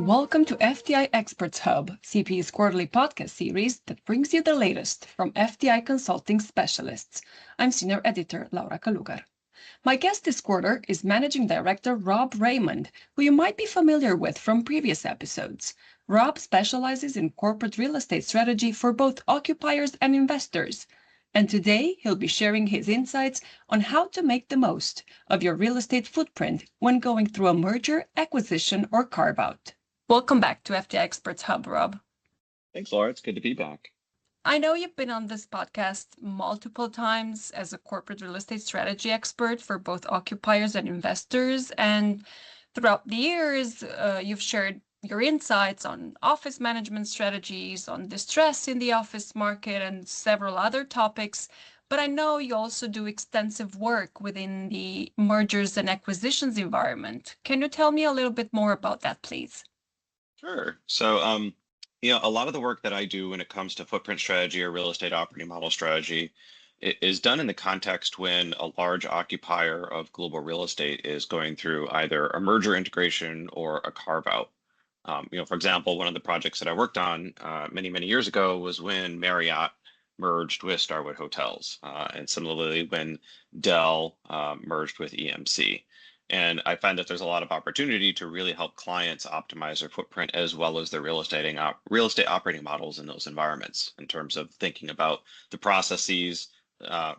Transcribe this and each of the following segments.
Welcome to FTI Experts Hub, CP's quarterly podcast series that brings you the latest from FTI consulting specialists. I'm Senior Editor Laura Calugar. My guest this quarter is Managing Director Rob Raymond, who you might be familiar with from previous episodes. Rob specializes in corporate real estate strategy for both occupiers and investors. And today, he'll be sharing his insights on how to make the most of your real estate footprint when going through a merger, acquisition, or carve-out. Welcome back to FTI Experts Hub, Rob. Thanks, Laura. It's good to be back. I know you've been on this podcast multiple times as a corporate real estate strategy expert for both occupiers and investors. And throughout the years, you've shared your insights on office management strategies, on distress in the office market, and several other topics. But I know you also do extensive work within the mergers and acquisitions environment. Can you tell me a little bit more about that, please? Sure. So, a lot of the work that I do when it comes to footprint strategy or real estate operating model strategy is done in the context when a large occupier of global real estate is going through either a merger integration or a carve out. For example, one of the projects that I worked on many, many years ago was when Marriott merged with Starwood Hotels, and similarly when Dell merged with EMC. And I find that there's a lot of opportunity to really help clients optimize their footprint as well as their real estate operating models in those environments in terms of thinking about the processes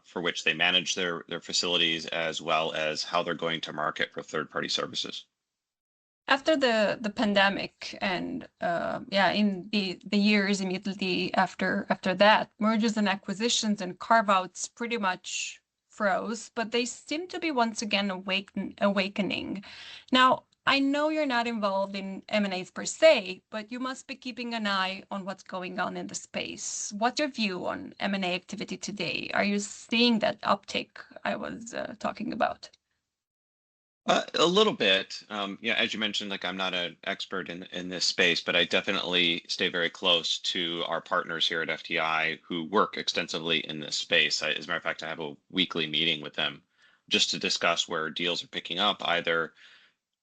for which they manage their facilities, as well as how they're going to market for third-party services. After the pandemic and in the years immediately after that, mergers and acquisitions and carve-outs pretty much froze, but they seem to be once again awakening. Now, I know you're not involved in M&As per se, but you must be keeping an eye on what's going on in the space. What's your view on M&A activity today? Are you seeing that uptick I was talking about? A little bit. As you mentioned, like I'm not an expert in this space, but I definitely stay very close to our partners here at FTI who work extensively in this space. As a matter of fact, I have a weekly meeting with them just to discuss where deals are picking up, either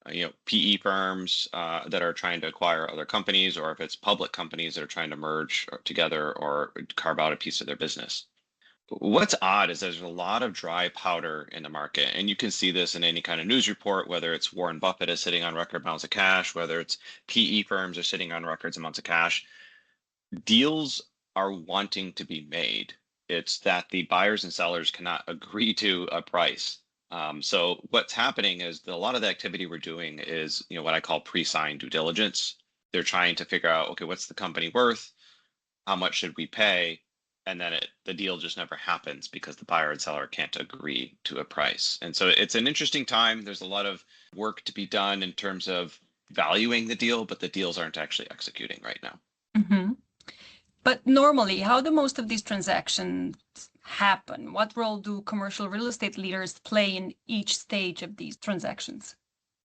PE firms that are trying to acquire other companies, or if it's public companies that are trying to merge together or carve out a piece of their business. What's odd is there's a lot of dry powder in the market, and you can see this in any kind of news report, whether it's Warren Buffett is sitting on record amounts of cash, whether it's PE firms are sitting on records amounts of cash. Deals are wanting to be made. It's that the buyers and sellers cannot agree to a price. So what's happening is a lot of the activity we're doing is what I call pre-signed due diligence. They're trying to figure out, okay, what's the company worth? How much should we pay? And then the deal just never happens because the buyer and seller can't agree to a price. And so it's an interesting time. There's a lot of work to be done in terms of valuing the deal, but the deals aren't actually executing right now. Mm-hmm. But normally, how do most of these transactions happen? What role do commercial real estate leaders play in each stage of these transactions?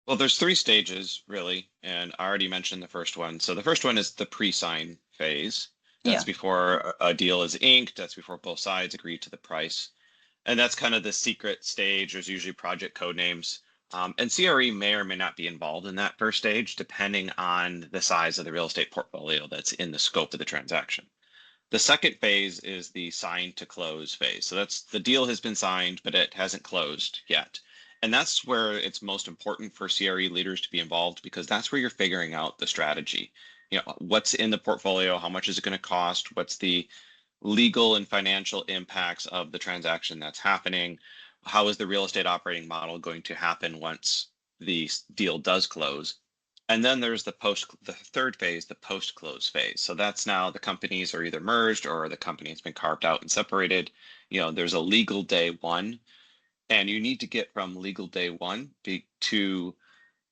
Well, there's three stages, really, and I already mentioned the first one. So the first one is the pre-sign phase. That's before a deal is inked. That's before both sides agree to the price. And that's kind of the secret stage. There's usually project code names. And CRE may or may not be involved in that first stage, depending on the size of the real estate portfolio that's in the scope of the transaction. The second phase is the sign to close phase. So that's the deal has been signed, but it hasn't closed yet. And that's where it's most important for CRE leaders to be involved, because that's where you're figuring out the strategy. What's in the portfolio, how much is it going to cost, what's the legal and financial impacts of the transaction that's happening, how is the real estate operating model going to happen once the deal does close. And then there's the third phase, the post-close phase. So that's now the companies are either merged or the company has been carved out and separated. There's a legal day one, and you need to get from legal day one to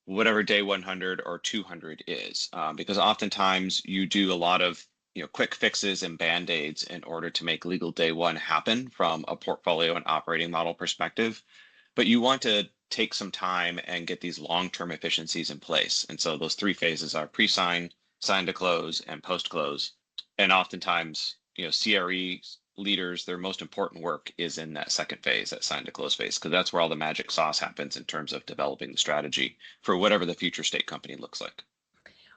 whatever day 100 or 200 is, because oftentimes you do a lot of quick fixes and band-aids in order to make legal day one happen from a portfolio and operating model perspective. But you want to take some time and get these long-term efficiencies in place. And so those three phases are pre-sign, sign to close, and post-close. And oftentimes, CRE leaders, their most important work is in that second phase, that sign to close phase, because that's where all the magic sauce happens in terms of developing the strategy for whatever the future state company looks like.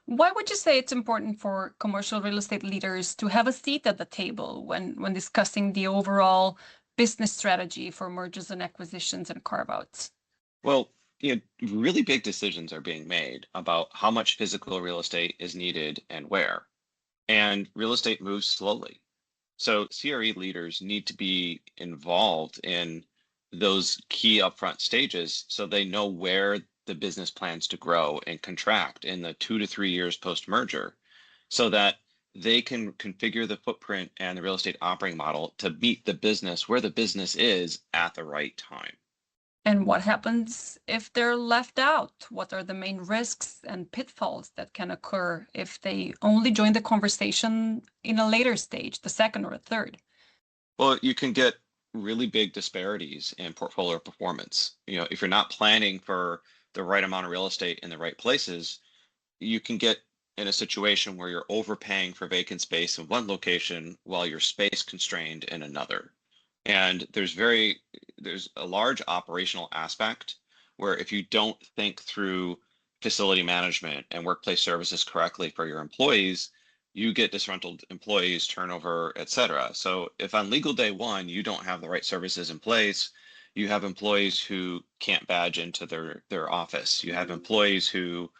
Why would you say it's important for commercial real estate leaders to have a seat at the table when discussing the overall business strategy for mergers and acquisitions and carve-outs? Well, really big decisions are being made about how much physical real estate is needed and where. And real estate moves slowly. So CRE leaders need to be involved in those key upfront stages so they know where the business plans to grow and contract in the 2 to 3 years post-merger so that they can configure the footprint and the real estate operating model to meet the business where the business is at the right time. And what happens if they're left out? What are the main risks and pitfalls that can occur if they only join the conversation in a later stage, the second or third? Well, you can get really big disparities in portfolio performance. If you're not planning for the right amount of real estate in the right places, you can get in a situation where you're overpaying for vacant space in one location while you're space constrained in another. And there's a large operational aspect where if you don't think through facility management and workplace services correctly for your employees, you get disgruntled employees, turnover, et cetera. So if on legal day one, you don't have the right services in place, you have employees who can't badge into their office. You have employees who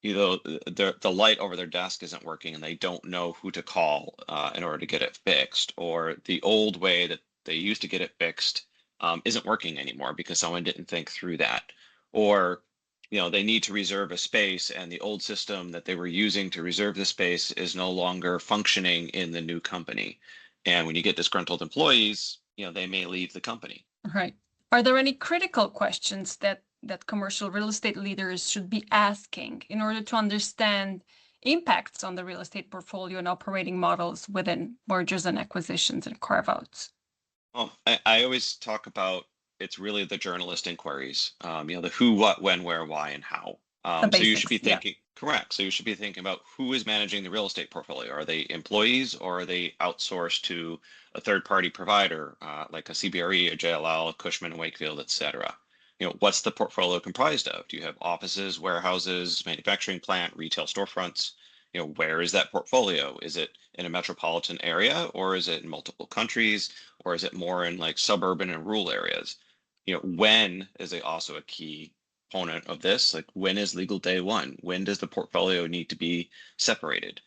the light over their desk isn't working and they don't know who to call in order to get it fixed, or the old way that they used to get it fixed isn't working anymore because someone didn't think through that, or they need to reserve a space and the old system that they were using to reserve the space is no longer functioning in the new company. And when you get disgruntled employees, they may leave the company. Right. Are there any critical questions that commercial real estate leaders should be asking in order to understand impacts on the real estate portfolio and operating models within mergers and acquisitions and carve-outs? Well, I always talk about it's really the journalist inquiries, the who, what, when, where, why, and how. The So you should basics, be yeah. thinking, correct. So you should be thinking about who is managing the real estate portfolio. Are they employees or are they outsourced to a third party provider like a CBRE, a JLL, Cushman and Wakefield, et cetera? What's the portfolio comprised of? Do you have offices, warehouses, manufacturing plant, retail storefronts? Where is that portfolio? Is it in a metropolitan area or is it in multiple countries or is it more in like suburban and rural areas? When is also a key component of this? Like when is legal day one? When does the portfolio need to be separated?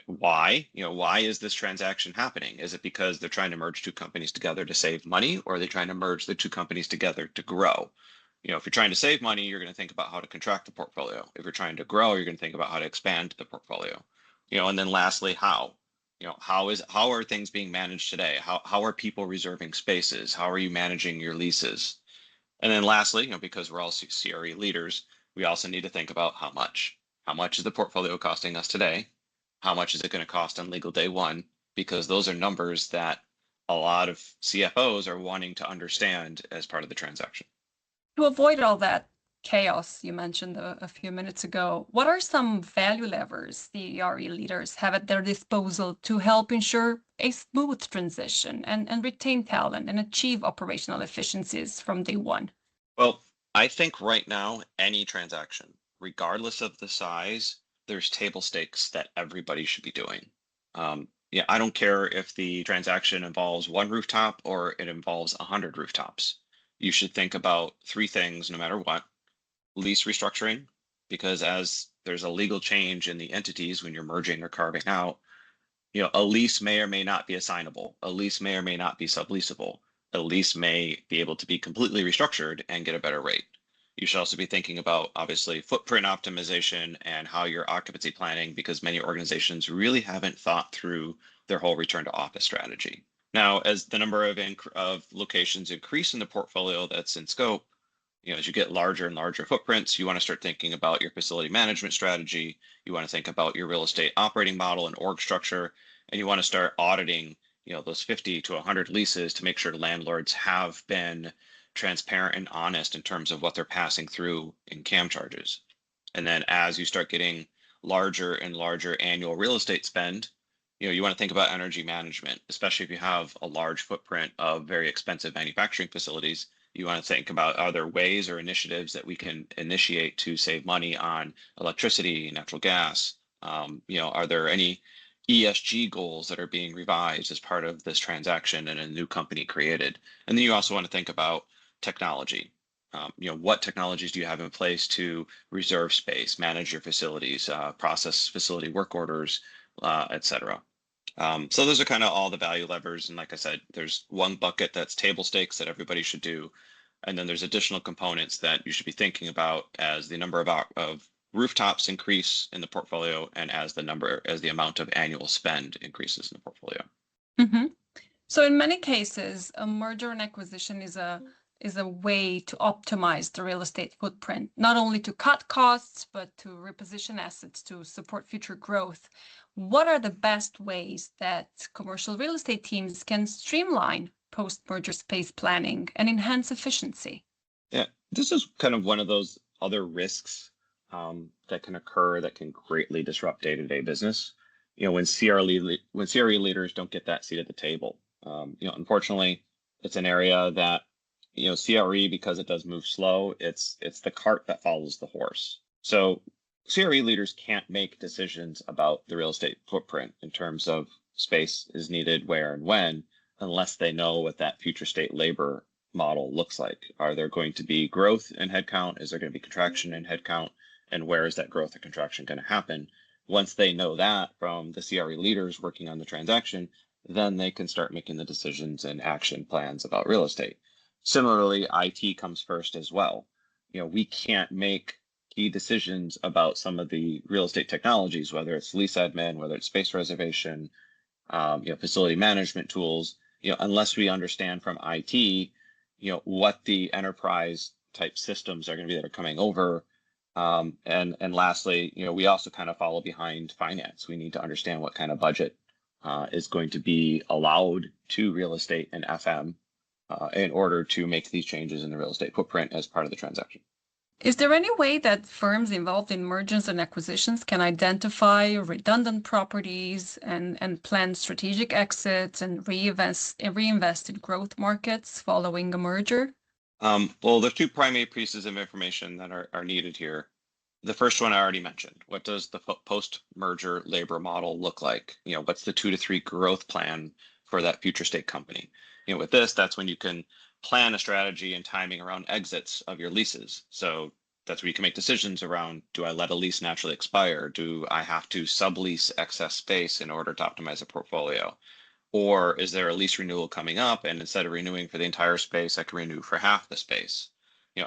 Why? Why is this transaction happening? Is it because they're trying to merge two companies together to save money, or are they trying to merge the two companies together to grow? If you're trying to save money, you're going to think about how to contract the portfolio. If you're trying to grow, you're going to think about how to expand the portfolio. And then lastly, how? How are things being managed today? How are people reserving spaces? How are you managing your leases? And then lastly, because we're all CRE leaders, we also need to think about how much. How much is the portfolio costing us today? How much is it going to cost on legal day one? Because those are numbers that a lot of CFOs are wanting to understand as part of the transaction. To avoid all that chaos you mentioned a few minutes ago, what are some value levers the RE leaders have at their disposal to help ensure a smooth transition and retain talent and achieve operational efficiencies from day one? Well, I think right now, any transaction, regardless of the size, there's table stakes that everybody should be doing. Yeah, I don't care if the transaction involves one rooftop or it involves 100 rooftops. You should think about three things no matter what. Lease restructuring, because as there's a legal change in the entities when you're merging or carving out, a lease may or may not be assignable. A lease may or may not be subleasable. A lease may be able to be completely restructured and get a better rate. You should also be thinking about, obviously, footprint optimization and how you're occupancy planning, because many organizations really haven't thought through their whole return to office strategy. Now, as the number of locations increase in the portfolio that's in scope, as you get larger and larger footprints, you want to start thinking about your facility management strategy. You want to think about your real estate operating model and org structure, and you want to start auditing, those 50 to 100 leases to make sure landlords have been transparent and honest in terms of what they're passing through in CAM charges. And then as you start getting larger and larger annual real estate spend, you want to think about energy management, especially if you have a large footprint of very expensive manufacturing facilities. You want to think about, are there ways or initiatives that we can initiate to save money on electricity, natural gas? Are there any ESG goals that are being revised as part of this transaction and a new company created? And then you also want to think about technology. What technologies do you have in place to reserve space, manage your facilities, process facility work orders, et cetera. So those are kind of all the value levers. And like I said, there's one bucket that's table stakes that everybody should do. And then there's additional components that you should be thinking about as the number of rooftops increase in the portfolio and as the amount of annual spend increases in the portfolio. Mm-hmm. So in many cases, a merger and acquisition is a way to optimize the real estate footprint, not only to cut costs, but to reposition assets to support future growth. What are the best ways that commercial real estate teams can streamline post-merger space planning and enhance efficiency? Yeah, this is kind of one of those other risks that can occur that can greatly disrupt day-to-day business. When CRE leaders don't get that seat at the table. Unfortunately, it's an area that CRE, because it does move slow, it's the cart that follows the horse. So CRE leaders can't make decisions about the real estate footprint in terms of space is needed where and when, unless they know what that future state labor model looks like. Are there going to be growth in headcount? Is there going to be contraction in headcount? And where is that growth or contraction going to happen? Once they know that from the CRE leaders working on the transaction, then they can start making the decisions and action plans about real estate. Similarly, IT comes first as well. We can't make key decisions about some of the real estate technologies, whether it's lease admin, whether it's space reservation, facility management tools, unless we understand from IT, what the enterprise type systems are going to be that are coming over. And lastly, we also kind of follow behind finance. We need to understand what kind of budget is going to be allowed to real estate and FM in order to make these changes in the real estate footprint as part of the transaction. Is there any way that firms involved in mergers and acquisitions can identify redundant properties and plan strategic exits and reinvest in growth markets following a merger? Well, there's two primary pieces of information that are needed here. The first one I already mentioned. What does the post-merger labor model look like? What's the 2 to 3 growth plan for that future state company? With this, that's when you can plan a strategy and timing around exits of your leases. So that's where you can make decisions around, do I let a lease naturally expire? Do I have to sublease excess space in order to optimize a portfolio? Or is there a lease renewal coming up, and instead of renewing for the entire space, I can renew for half the space?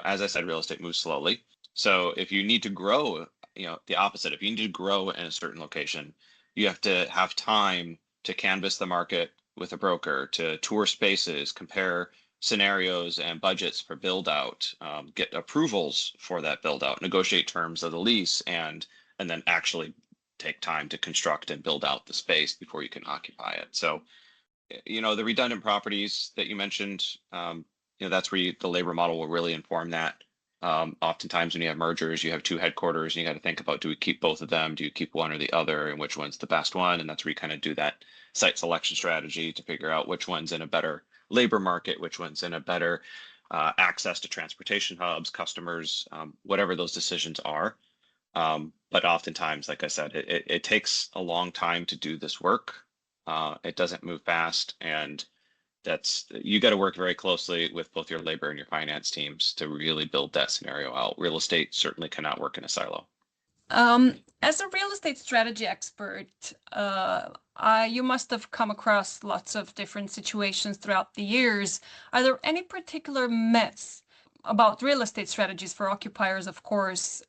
As I said, real estate moves slowly. So if you need to grow, the opposite, if you need to grow in a certain location, you have to have time to canvass the market with a broker, to tour spaces, compare scenarios and budgets for build out, get approvals for that build out, negotiate terms of the lease, and then actually take time to construct and build out the space before you can occupy it. So, the redundant properties that you mentioned, that's where the labor model will really inform that. Oftentimes when you have mergers, you have 2 headquarters and you got to think about, do we keep both of them? Do you keep one or the other? And which one's the best one? And that's where you kind of do that site selection strategy to figure out which one's in a better labor market, which one's in a better access to transportation hubs, customers, whatever those decisions are. But oftentimes, like I said, it takes a long time to do this work. It doesn't move fast, and you got to work very closely with both your labor and your finance teams to really build that scenario out. Real estate certainly cannot work in a silo. As a real estate strategy expert, you must have come across lots of different situations throughout the years. Are there any particular myths about real estate strategies for occupiers, of course,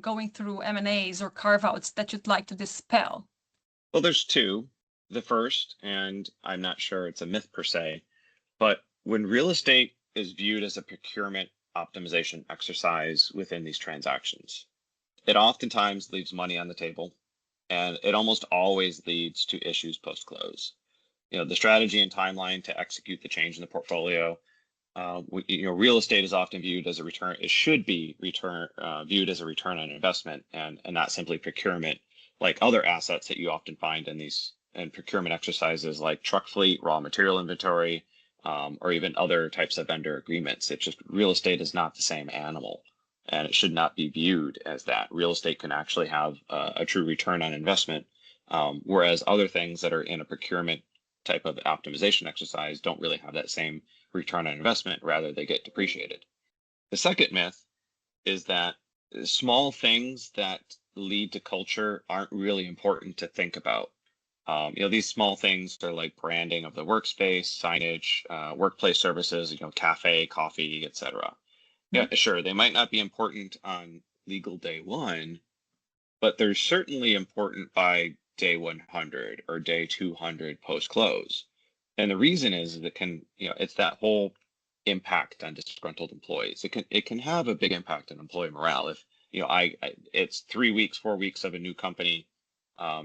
going through M&As or carve-outs that you'd like to dispel? Well, there's 2. The first, and I'm not sure it's a myth per se, but when real estate is viewed as a procurement optimization exercise within these transactions, it oftentimes leaves money on the table, and it almost always leads to issues post-close. The strategy and timeline to execute the change in the portfolio, real estate is often viewed as a return. It should be viewed as a return on investment and not simply procurement, like other assets that you often find in procurement exercises like truck fleet, raw material inventory, or even other types of vendor agreements. It's just real estate is not the same animal, and it should not be viewed as that. Real estate can actually have a true return on investment, whereas other things that are in a procurement type of optimization exercise don't really have that same return on investment. Rather, they get depreciated. The second myth is that small things that lead to culture aren't really important to think about. These small things are like branding of the workspace, signage, workplace services, cafe, coffee, etc. Yeah, sure, they might not be important on legal day one, but they're certainly important by day 100 or day 200 post close. And the reason is that it's that whole impact on disgruntled employees. It can have a big impact on employee morale. If it's 3 weeks, 4 weeks of a new company.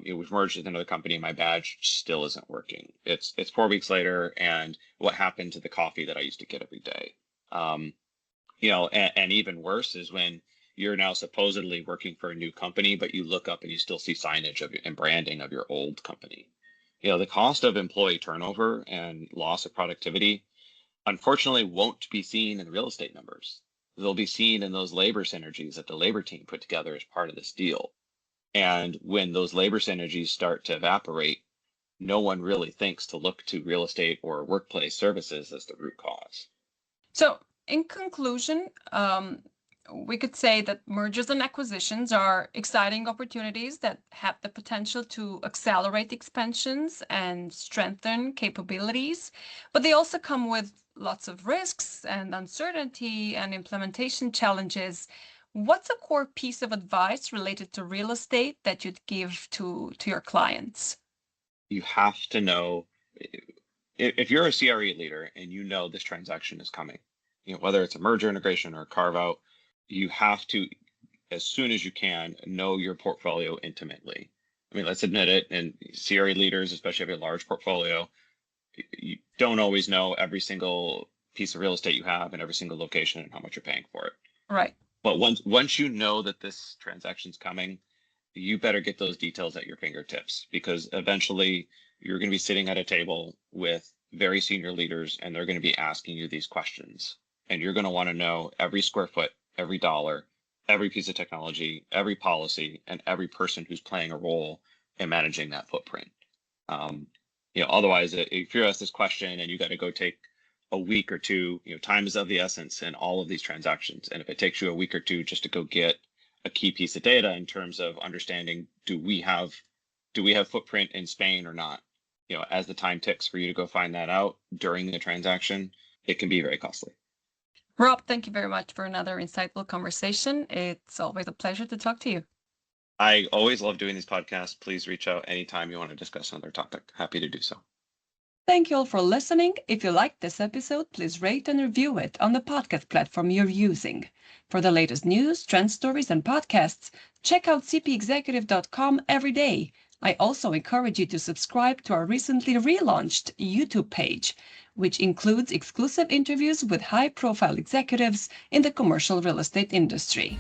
We've merged with another company and my badge still isn't working. It's 4 weeks later, and what happened to the coffee that I used to get every day? And even worse is when you're now supposedly working for a new company, but you look up and you still see signage and branding of your old company. The cost of employee turnover and loss of productivity, unfortunately, won't be seen in real estate numbers. They'll be seen in those labor synergies that the labor team put together as part of this deal. And when those labor synergies start to evaporate, no one really thinks to look to real estate or workplace services as the root cause. So in conclusion, we could say that mergers and acquisitions are exciting opportunities that have the potential to accelerate expansions and strengthen capabilities, but they also come with lots of risks and uncertainty and implementation challenges. What's a core piece of advice related to real estate that you'd give to your clients? You have to know, if you're a CRE leader and you know this transaction is coming, whether it's a merger integration or a carve out, you have to, as soon as you can, know your portfolio intimately. I mean, let's admit it, and CRE leaders, especially if you have a large portfolio, you don't always know every single piece of real estate you have in every single location and how much you're paying for it. Right. But once you know that this transaction's coming, you better get those details at your fingertips, because eventually you're going to be sitting at a table with very senior leaders and they're going to be asking you these questions. And you're going to want to know every square foot, every dollar, every piece of technology, every policy, and every person who's playing a role in managing that footprint. Otherwise, if you're asked this question and you got to go take a week or two, time is of the essence in all of these transactions. And if it takes you a week or two just to go get a key piece of data in terms of understanding, do we have footprint in Spain or not? As the time ticks for you to go find that out during the transaction, it can be very costly. Rob, thank you very much for another insightful conversation. It's always a pleasure to talk to you. I always love doing these podcasts. Please reach out anytime you want to discuss another topic. Happy to do so. Thank you all for listening. If you liked this episode, please rate and review it on the podcast platform you're using. For the latest news, trend stories, and podcasts, check out cpexecutive.com every day. I also encourage you to subscribe to our recently relaunched YouTube page, which includes exclusive interviews with high-profile executives in the commercial real estate industry.